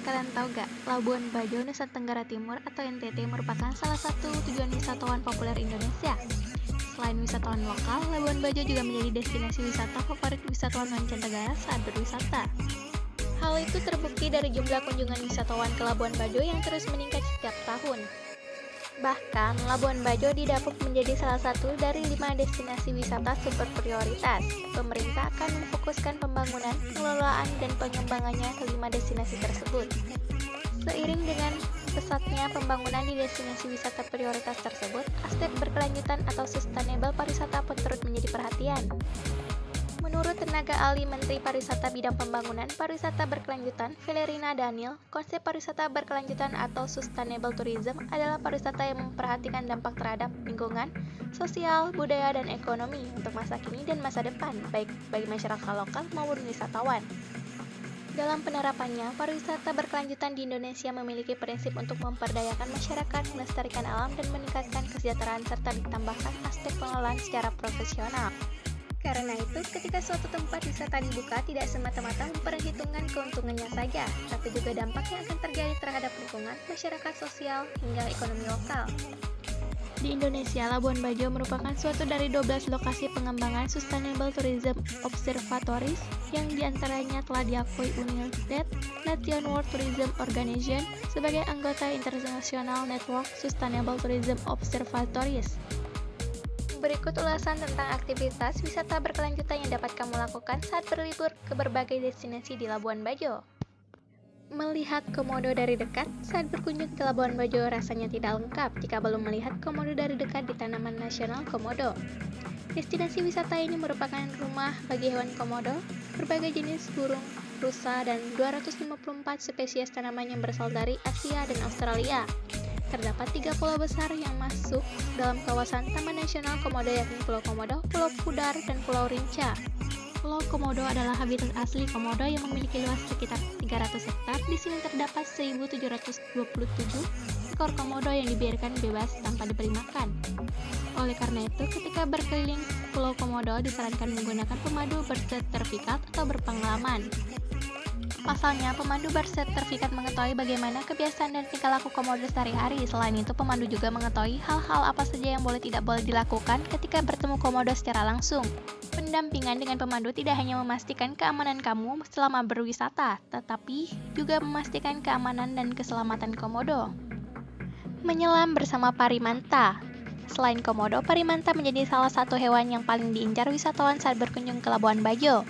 Kalian tahu gak, Labuan Bajo, Nusa Tenggara Timur atau NTT merupakan salah satu tujuan wisatawan populer Indonesia. Selain wisatawan lokal, Labuan Bajo juga menjadi destinasi wisata favorit wisatawan mancanegara saat berwisata. Hal itu terbukti dari jumlah kunjungan wisatawan ke Labuan Bajo yang terus meningkat setiap tahun. Bahkan, Labuan Bajo didapuk menjadi salah satu dari 5 destinasi wisata super prioritas. Pemerintah akan memfokuskan pembangunan, pengelolaan, dan pengembangannya ke 5 destinasi tersebut. Seiring dengan pesatnya pembangunan di destinasi wisata prioritas tersebut, aspek berkelanjutan atau sustainable pariwisata pun turut menjadi perhatian. Menurut tenaga ahli Menteri Pariwisata Bidang Pembangunan Pariwisata Berkelanjutan, Valerina Daniel, konsep pariwisata berkelanjutan atau sustainable tourism adalah pariwisata yang memperhatikan dampak terhadap lingkungan, sosial, budaya, dan ekonomi untuk masa kini dan masa depan, baik bagi masyarakat lokal maupun wisatawan. Dalam penerapannya, pariwisata berkelanjutan di Indonesia memiliki prinsip untuk memperdayakan masyarakat, melestarikan alam, dan meningkatkan kesejahteraan serta ditambahkan aspek pengelolaan secara profesional. Karena itu, ketika suatu tempat wisata dibuka, tidak semata-mata memperhitungkan keuntungannya saja, tapi juga dampak yang akan terjadi terhadap lingkungan, masyarakat sosial, hingga ekonomi lokal. Di Indonesia, Labuan Bajo merupakan suatu dari 12 lokasi pengembangan Sustainable Tourism Observatories yang diantaranya telah diakui United Nations World Tourism Organization sebagai anggota International Network Sustainable Tourism Observatories. Berikut ulasan tentang aktivitas wisata berkelanjutan yang dapat kamu lakukan saat berlibur ke berbagai destinasi di Labuan Bajo. Melihat komodo dari dekat saat berkunjung ke Labuan Bajo rasanya tidak lengkap jika belum melihat komodo dari dekat di Taman Nasional Komodo. Destinasi wisata ini merupakan rumah bagi hewan komodo, berbagai jenis burung, rusa, dan 254 spesies tanaman yang berasal dari Asia dan Australia. Terdapat 3 pulau besar yang masuk dalam kawasan Taman Nasional Komodo, yakni Pulau Komodo, Pulau Pudar, dan Pulau Rinca. Pulau Komodo adalah habitat asli komodo yang memiliki luas sekitar 300 hektar. Di sini terdapat 1.727 ekor komodo yang dibiarkan bebas tanpa diberi makan. Oleh karena itu, ketika berkeliling Pulau Komodo disarankan menggunakan pemandu bersertifikat atau berpengalaman. Pasalnya, pemandu bersertifikat mengetahui bagaimana kebiasaan dan tingkah laku komodo sehari-hari. Selain itu, pemandu juga mengetahui hal-hal apa saja yang boleh tidak boleh dilakukan ketika bertemu komodo secara langsung. Pendampingan dengan pemandu tidak hanya memastikan keamanan kamu selama berwisata, tetapi juga memastikan keamanan dan keselamatan komodo. Menyelam bersama parimanta. Selain komodo, parimanta menjadi salah satu hewan yang paling diincar wisatawan saat berkunjung ke Labuan Bajo.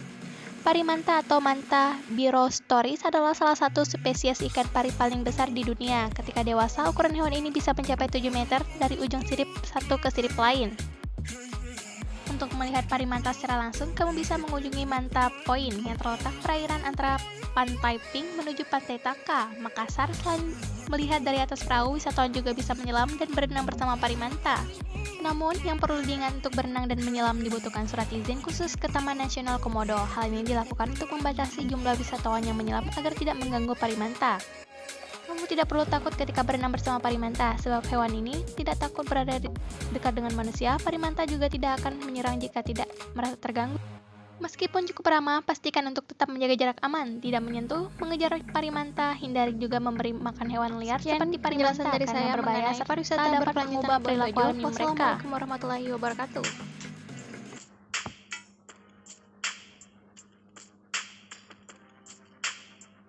Parimanta atau manta birostoris adalah salah satu spesies ikan pari paling besar di dunia. Ketika dewasa, ukuran hewan ini bisa mencapai 7 meter dari ujung sirip satu ke sirip lain. Untuk melihat parimanta secara langsung, kamu bisa mengunjungi Manta Point yang terletak perairan antara Pantai Pink menuju Pantai Taka, Makassar. Selain melihat dari atas perahu, wisatawan juga bisa menyelam dan berenang bersama parimanta. Namun, yang perlu diingat untuk berenang dan menyelam dibutuhkan surat izin khusus ke Taman Nasional Komodo. Hal ini dilakukan untuk membatasi jumlah wisatawan yang menyelam agar tidak mengganggu parimanta. Kamu tidak perlu takut ketika berenang bersama parimanta, sebab hewan ini tidak takut berada dekat dengan manusia. Parimanta juga tidak akan menyerang jika tidak merasa terganggu. Meskipun cukup ramah, pastikan untuk tetap menjaga jarak aman, tidak menyentuh, mengejar parimanta, hindari juga memberi makan hewan liar seperti parimanta dari karena saya berbahaya mengenai pariwisata dapat mengubah perilaku alami mereka. Wassalamualaikum warahmatullahi wabarakatuh.